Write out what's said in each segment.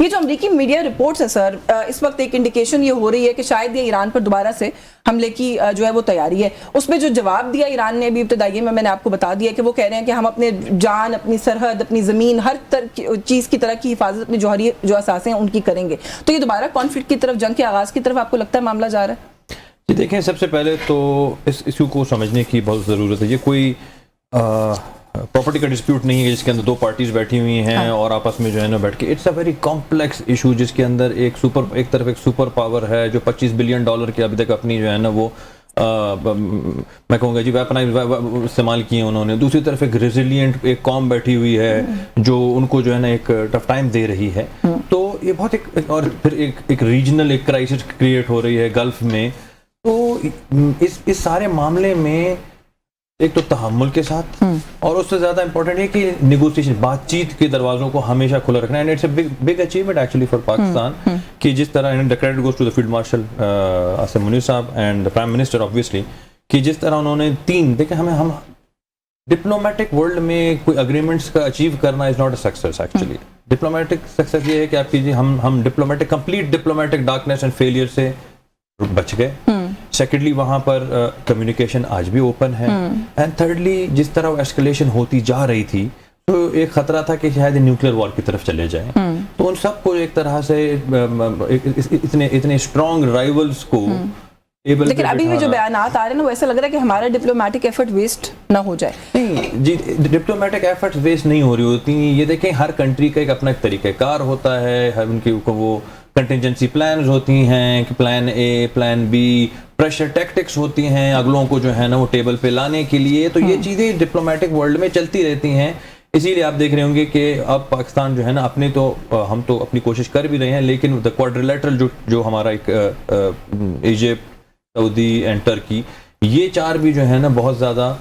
ये जो अमेरिकी मीडिया रिपोर्ट्स है सर, इस वक्त एक इंडिकेशन ये हो रही है कि शायद ये ईरान पर दोबारा से हमले की जो है वो तैयारी है। उसमें जो जवाब दिया ईरान ने अभी इब्तदाई में मैंने आपको बता दिया कि वो कह रहे हैं कि हम अपने जान, अपनी सरहद, अपनी ज़मीन, हर चीज़ की तरह की हिफाजत अपनी जौहरी जो असासे हैं उनकी करेंगे। तो ये दोबारा कॉन्फ्लिक्ट की तरफ, जंग के आगाज़ की तरफ आपको लगता है मामला जा रहा है? जी देखें, सबसे पहले तो इस इशू को समझने की बहुत ज़रूरत है। ये कोई प्रॉपर्टी का डिस्प्यूट नहीं है जिसके अंदर दो पार्टीज बैठी हुई हैं और आपस में जो है ना बैठ के, it's a very complex issue जिसके अंदर एक तरफ एक सुपर पावर है जो $25 बिलियन की अभी तक अपनी जो है ना वो मैं कहूँगा जी वेपनाइज इस्तेमाल किए उन्होंने। दूसरी तरफ एक रेजिलियंट एक कौम बैठी हुई है जो उनको जो है ना एक टफ टाइम दे रही है। तो ये बहुत और फिर एक रीजनल एक क्राइसिस क्रिएट हो रही है गल्फ में। तो इस सारे मामले में एक तो तहम्मुल के साथ और उससे ज़्यादा इंपॉर्टेंट है कि निगोशिएशन, बातचीत के दरवाज़ों को हमेशा खुला रखना। And it's a big achievement actually for Pakistan कि जिस तरह the credit goes to the field marshal Asim Munir साहब and the prime minister obviously, कि जिस तरह उन्होंने देखें हम डिप्लोमेटिक वर्ल्ड में कोई अग्रीमेंट्स का अचीव करना is not a success actually. Diplomatic success ये है कि आप कीजिए हम complete diplomatic darkness and failure से बच गए। सेकेंडली वहां पर कम्युनिकेशन आज भी ओपन है। एंड थर्डली जिस तरह एस्केलेशन होती जा रही थी तो एक खतरा था कि शायद न्यूक्लियर वॉर की तरफ चले जाएं। तो उन सबको एक तरह से इतने स्ट्रॉन्ग राइवल्स को लेकिन अभी भी जो बयानात आ रहे हैं ना, वो ऐसा लग रहा है कि हमारा डिप्लोमेटिक एफर्ट वेस्ट ना हो जाए। नहीं जी, डिप्लोमेटिक एफर्ट वेस्ट नहीं हो रही होती। ये देखें, हर कंट्री का एक अपना एक तरीक़ाकार होता है, हर उनकी वो कंटिजेंसी प्लान्स होती हैं कि plan A, plan B, pressure tactics होती हैं अगलों को जो है ना वो टेबल पे लाने के लिए। तो ये चीज़ें डिप्लोमेटिक वर्ल्ड में चलती रहती हैं। इसीलिए आप देख रहे होंगे कि अब पाकिस्तान जो है ना हम तो अपनी कोशिश कर भी रहे हैं, लेकिन द क्वाड्रिलेटरल जो हमारा एक इजिप्ट, सऊदी एंड टर्की, ये चार भी जो है ना बहुत ज़्यादा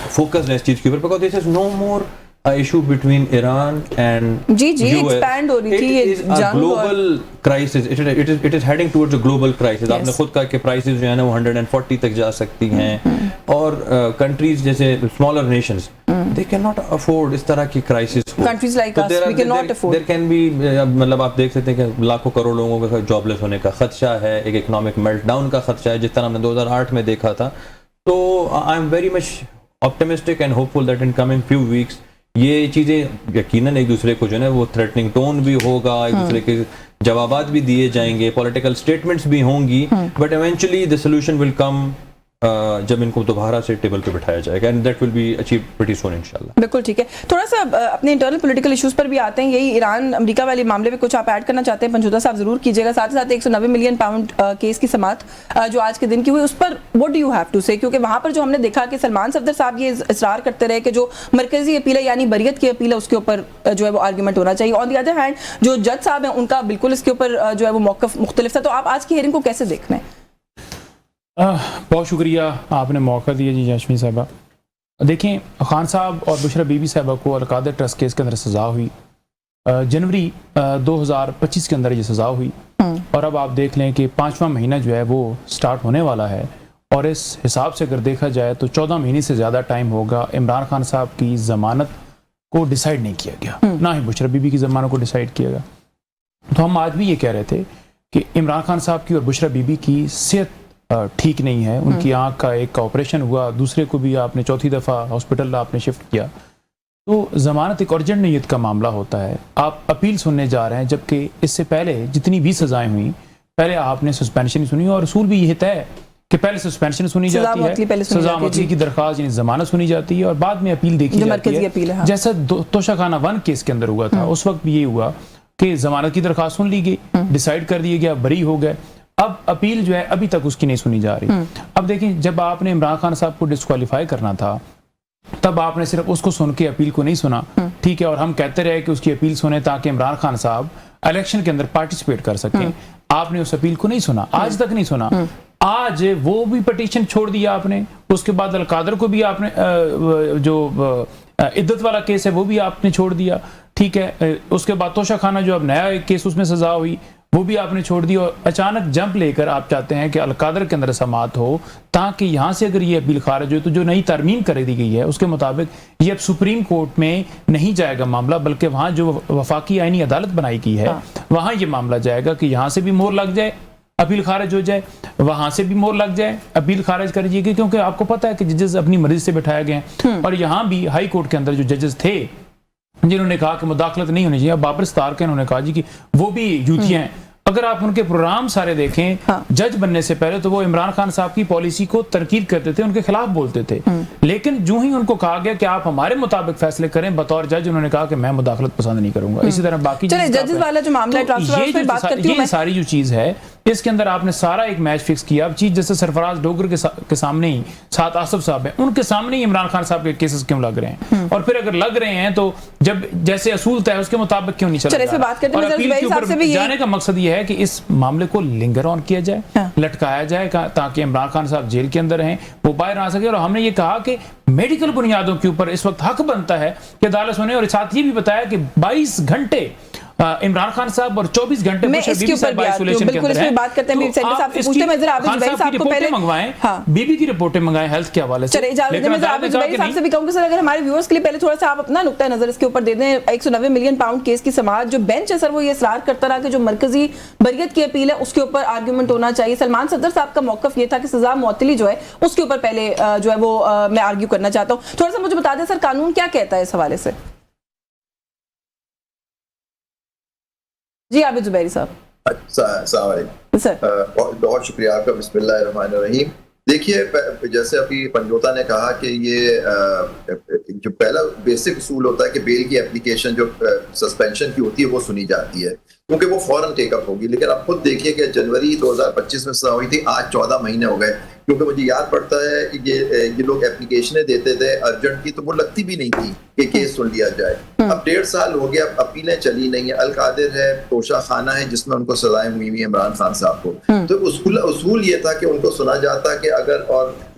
फोकस्ड है इस चीज़ के ऊपर, because this is no more issue between Iran and जी एक्सपैंड हो रही थी ये जंग। Global crisis, it is heading towards a global crisis. आपने खुद कहा कि प्राइसेस जो है ना वो 140 तक जा सकती हैं और कंट्रीज जैसे smaller nations they can not afford इस तरह की क्राइसिस को। Countries like us we can not afford. There can be, मतलब आप देख सकते हैं कि लाखों करोड़ लोगों का जॉबलेस होने का खदशा है, एक इकोनॉमिक मेल्टडाउन का खदशा है जिस तरह हमने 2008 में देखा था। तो I am very much optimistic and hopeful that in coming few weeks ये चीज़ें यकीनन एक दूसरे को जो है ना वो थ्रेटनिंग टोन भी होगा, एक दूसरे के जवाबात भी दिए जाएंगे, पॉलिटिकल स्टेटमेंट्स भी होंगी, but eventually the solution will come जब इनको दोबारा से टेबल पे बिठाया जाएगा and that will be achieved pretty सून इंशाल्लाह। बिल्कुल ठीक है। थोड़ा सा अपने इंटरनल पॉलिटिकल इश्यूज पर भी आते हैं। यही ईरान अमेरिका वाले मामले में कुछ आप ऐड करना चाहते हैं पंचोदा साहब, जरूर कीजिएगा। साथ ही साथ 190 मिलियन पाउंड केस की समाअत जो आज के दिन की हुई, उस पर what do you have to say, क्योंकि वहां पर जो हमने देखा कि सलमान सफदर साहब ये इसरार करते रहे कि जो मरकजी अपील है यानी बरियत की अपील है उसके ऊपर जो है वो आर्ग्यूमेंट होना चाहिए। ऑन द अदर हैंड जो जज साहब हैं उनका बिल्कुल इसके ऊपर जो है वो मौक़िफ़ मुख्तलिफ था। तो आप आज की हियरिंग को कैसे देख रहे हैं? बहुत शुक्रिया आपने मौका दिया जी यास्मीन साहबा। देखें, खान साहब और बुशरा बीबी साहबा को अलकादर ट्रस्ट केस के अंदर सज़ा हुई, जनवरी 2025 के अंदर ये सज़ा हुई और अब आप देख लें कि 5वां महीना जो है वो स्टार्ट होने वाला है और इस हिसाब से अगर देखा जाए तो 14 महीने से ज़्यादा टाइम होगा। इमरान खान साहब की ज़मानत को डिसाइड नहीं किया गया, ना ही बुशरा बीबी की ज़मानत को डिसाइड किया गया। तो हम आज भी ये कह रहे थे कि इमरान खान साहब की और बुशरा बीबी की सेहत ठीक नहीं है। उनकी आंख का एक ऑपरेशन हुआ, दूसरे को भी आपने चौथी दफ़ा हॉस्पिटल आपने शिफ्ट किया। तो ज़मानत एक अर्जेंट नीयत का मामला होता है। आप अपील सुनने जा रहे हैं, जबकि इससे पहले जितनी भी सज़ाएं हुई, पहले आपने सस्पेंशन सुनी और असूल भी यह तय है कि पहले सस्पेंशन सुनी जाती है, सजा मुअत्तली की दरख्वास्त यानी ज़मानत सुनी जाती है और बाद में अपील देखी जाती है। जैसा तोशाखाना 1 केस के अंदर हुआ था, उस वक्त भी ये हुआ कि ज़मानत की दरख्वास्त सुन ली गई, डिसाइड कर दिया गया, बरी हो गए। अब अपील जो है अभी तक उसकी नहीं सुनी जा रही। अब देखिए, जब आपने इमरान खान साहब को डिस्क्वालीफाई करना था तब आपने सिर्फ उसको सुन के अपील को नहीं सुना, ठीक है, और हम कहते रहे कि उसकी अपील सुने ताकि इमरान खान साहब इलेक्शन के अंदर पार्टिसिपेट कर सकें। आपने उस अपील को नहीं सुना, आज तक नहीं सुना। आज वो भी पटिशन छोड़ दिया आपने, उसके बाद अलकादर को भी आपने जो इद्दत वाला केस है वो भी आपने छोड़ दिया, ठीक है। उसके बाद तोशाखाना जो अब नया एक केस उसमें सजा हुई वो भी आपने छोड़ दी और अचानक जंप लेकर आप चाहते हैं कि अलकादर के अंदर समात हो, ताकि यहाँ से अगर ये अपील खारिज हो तो जो नई तरमीम कर दी गई है उसके मुताबिक ये अब सुप्रीम कोर्ट में नहीं जाएगा मामला, बल्कि वहाँ जो वफाकी आईनी अदालत बनाई गई है वहाँ ये मामला जाएगा कि यहाँ से भी मोहर लग जाए, अपील खारिज हो जाए, वहां से भी मोहर लग जाए, अपील खारिज कर जाएगी। क्योंकि आपको पता है कि जजेस अपनी मर्जी से बैठाए गए हैं और यहाँ भी हाई कोर्ट के अंदर जो जजेस थे जिन्होंने कहा कि मुदाखलत नहीं होनी चाहिए, बाबर सत्तार के उन्होंने कहा जी कि वो भी यूथियां हैं। अगर आप उनके प्रोग्राम सारे देखें जज बनने से पहले तो वो इमरान खान साहब की पॉलिसी को तनकीद करते थे, उनके खिलाफ बोलते थे, लेकिन जो ही उनको कहा गया कि आप हमारे मुताबिक फैसले करें बतौर जज, उन्होंने कहा कि मैं मुदाखलत पसंद नहीं करूंगा। इसी तरह बाकी जजेस वाला जो मामला है, ये सारी जो चीज है इसके अंदर आपने सारा एक मैच फिक्स किया। अब चीफ जस्टिस सरफराज डोगर के सामने ही साथ आसफ साहब हैं, उनके सामने ही इमरान खान साहब के केसेस क्यों लग रहे हैं, और फिर अगर लग रहे हैं तो जब जैसे असूल तय है उसके मुताबिक क्यों नहीं चल रहा। और अपील के ऊपर जाने का मकसद ये है कि इस मामले को लिंगर ऑन किया जाए, लटकाया जाए, ताकि इमरान खान साहब जेल के अंदर हैं, वो बाहर आ सके। और हमने ये कहा कि मेडिकल बुनियादों के ऊपर इस वक्त हक बनता है कि अदालत सुने, और साथ ये भी बताया कि 22 घंटे इमरान खान साहब और 24 घंटे इसके ऊपर आइसोलेशन के अंदर है। बात करते हैं सेंटर साहब से पूछते हैं, मैं जरा आबिद जुबैर साहब को पहले मंगवाएं, बीबी की रिपोर्टें मंगाएं हेल्थ के हवाले से। लेकिन मैं आबिद जुबैर साहब से भी कहूंगा सर, अगर हमारे व्यूअर्स के लिए पहले थोड़ा सा आप अपना नुक्ता नजर इसके ऊपर दे दें। 190 मिलियन पाउंड केस की समाअत जो बेंच है सर, वो ये इसरार करता रहा कि जो मरकजी बरियत की अपील है उसके ऊपर आर्गूमेंट होना चाहिए। सलमान सदर साहब का मौकफ ये था कि सजा मुअत्तली जो है उसके ऊपर पहले जो है वो मैं आर्ग्यू करना चाहता हूँ। थोड़ा सा मुझे बता दें सर, कानून क्या कहता है इस हवाले से? जी आबिद जुबैरी साहब। सर बहुत शुक्रिया आपका। बिस्मिल्लाहिर्रहमानिर्रहीम। देखिए, जैसे अभी पंजोता ने कहा कि ये जो पहला बेसिक उसूल होता है कि बेल की एप्लीकेशन जो सस्पेंशन की होती है वो सुनी जाती है क्योंकि वो फौरन टेकअप होगी। लेकिन आप खुद देखिए कि जनवरी 2025 में सजा हुई थी, आज 14 महीने हो गए। क्योंकि मुझे याद पड़ता है कि ये लोग एप्लीकेशनें देते थे अर्जेंट की, तो वो लगती भी नहीं थी कि केस सुन लिया जाए। अब 1.5 साल हो गया, अपीलें चली नहीं है। अल कादिर है, तोशा खाना है जिसमें उनको सजाएं हुई है इमरान खान साहब को। तो उसूल ये था कि उनको सुना जाता कि अगर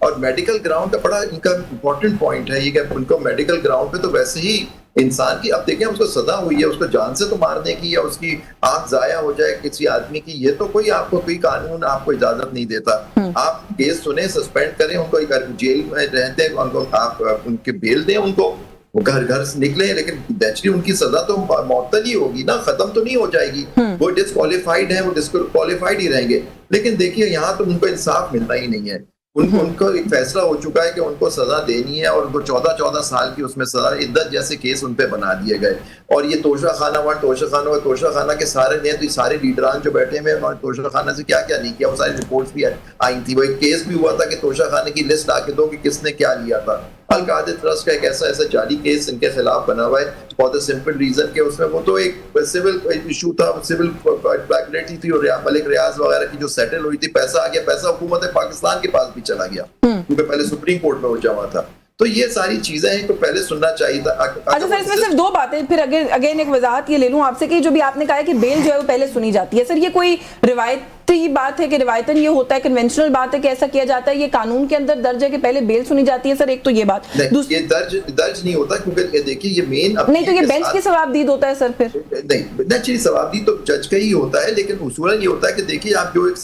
और मेडिकल ग्राउंड का बड़ा इनका इंपॉर्टेंट पॉइंट है ये कि उनको मेडिकल ग्राउंड पे तो वैसे ही इंसान की, अब देखें उसको सजा हुई है, उसको जान से तो मारने की या उसकी आंख जाया हो जाए किसी आदमी की, ये तो कोई कानून आपको इजाजत नहीं देता। आप केस सुने, सस्पेंड करें उनको, जेल में रहते हैं उनको आप उनके बेल दें, उनको वो घर से निकले, लेकिन नेचुरली उनकी सजा तो मुअत्तल ही होगी ना, खत्म तो नहीं हो जाएगी। वो डिस्क्वालिफाइड है, वो डिस्क्वालिफाइड ही रहेंगे। लेकिन देखिए यहाँ तो उनको इंसाफ मिलना ही नहीं है। उनको एक फैसला हो चुका है कि उनको सजा देनी है और उनको 14 साल की उसमें सजा, इद्दत जैसे केस उन पे बना दिए गए। और ये तोशा खाना के सारे ने तो सारे लीडरान जो बैठे हुए हैं तोशा खाना से क्या क्या नहीं किया, वो सारी रिपोर्ट्स भी आई थी। वो एक केस भी हुआ था कि तोशा खाने की लिस्ट आके दो कि किसने क्या लिया था। अल कादिर ट्रस्ट का एक ऐसा जाली केस इनके खिलाफ बना हुआ है फॉर द सिंपल रीजन के उसमें वो तो एक सिविल इशू था, सिविल ब्लैकमेलिटी थी और मलिक रियाज वगैरह की जो सेटल हुई थी, पैसा आ गया, पैसा हुकूमत पाकिस्तान के पास भी चला गया क्योंकि पहले सुप्रीम कोर्ट में वो जमा था। तो ये सारी चीजें हैं तो पहले सुनना चाहिए था। अच्छा सर, इसमें सिर्फ 2 बातें, फिर अगेन एक वजाहत ये ले लूं आपसे कि जो भी आपने कहा है कि बेल जो है वो पहले सुनी जाती है, सर ये कोई रिवायती बात है कि रिवायतन ये होता है, कन्वेंशनल बात है कि ऐसा किया जाता है, ये कानून के अंदर दर्ज है कि पहले बेल सुनी जाती है? सर एक तो ये बात, ये दर्ज नहीं होता क्योंकि देखिए ये मेन नहीं तो ये बेंच की सवाबदीद होता है सर। फिर नहीं नेचुरली सवाबदीद तो जज का ही होता है, लेकिन उसूलन ये होता है कि देखिए आप जो एक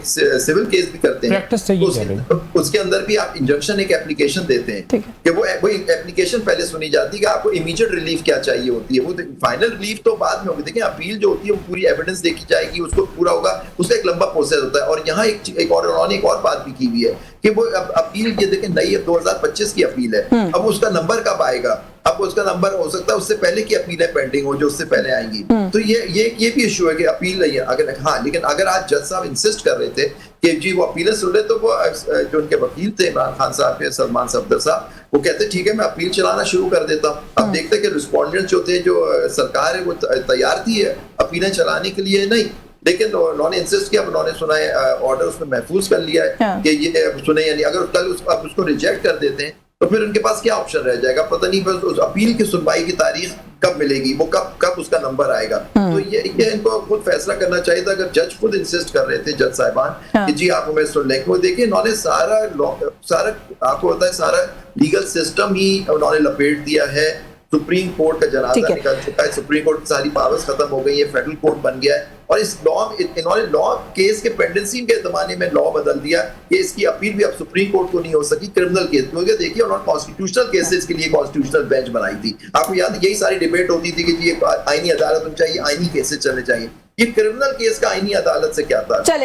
सिविल केस भी करते हैं उसके अंदर भी आप इंजंक्शन एक एप्लीकेशन देते हैं कि वो एप्लीकेशन पहले सुनी जाती है कि आपको इमीडिएट रिलीफ क्या चाहिए होती है। वो फाइनल रिलीफ तो बाद में होगी। देखिए अपील जो होती है वो पूरी एविडेंस देखी जाएगी, उसको पूरा होगा, उसका एक लंबा प्रोसेस होता है। और यहाँ एक और बात भी की हुई है कि वो अपील ये देखें नई 2025 की अपील है, अब उसका नंबर कब आएगा? अब उसका नंबर हो सकता है उससे पहले की अपीलें पेंडिंग हो जो उससे पहले आएंगी। तो ये भी इशू है कि अपील नहीं है अगर लेकिन अगर आज जज साहब इंसिस्ट कर रहे थे कि जी वो अपीलें सुन ले, तो वो जो उनके वकील थे इमरान खान साहब के, सलमान सफदर साहब, वो कहते ठीक है मैं अपील चलाना शुरू कर देता हूँ। अब देखते कि रिस्पॉन्डेंट जो थे, जो सरकार है वो तैयार थी अपीलें चलाने के लिए, नहीं, लेकिन उन्होंने इंसिस्ट किया, उन्होंने सुना है ऑर्डर उसमें महफूज कर लिया है कि ये सुने, यानी अगर कल आप उसको रिजेक्ट कर देते हैं तो फिर उनके पास क्या ऑप्शन रह जाएगा, पता नहीं बस उस अपील की सुनवाई की तारीख कब मिलेगी, वो कब उसका नंबर आएगा। तो ये इनको खुद फैसला करना चाहिए था। अगर जज खुद इंसिस्ट कर रहे थे, जज साहिबान, कि जी आप हमें सुन लें, वो देखिए इन्होंने सारा आपको पता है सारा लीगल सिस्टम ही उन्होंने लपेट दिया है सुप्रीम कोर्ट का ठीक जनाजा है। निकल चुका है, सुप्रीम कोर्ट की सारी पावर्स खत्म हो गई है, फेडरल कोर्ट बन गया है और इस इन्होंने लॉ केस के पेंडेंसी के जमाने में लॉ बदल दिया कि इसकी अपील भी अब सुप्रीम कोर्ट को नहीं हो सकी क्रिमिनल केस, क्योंकि देखिए उन्होंने कॉन्स्टिट्यूशनल केसेस के लिए कॉन्स्टिट्यूशनल बेंच बनाई थी। आपको याद है यही सारी डिबेट होती थी कि जी आईनी अदालत होनी चाहिए, आईनी केसेस चलने चाहिए। ये क्रिमिनल केस का आईनी अदालत से क्या था? चले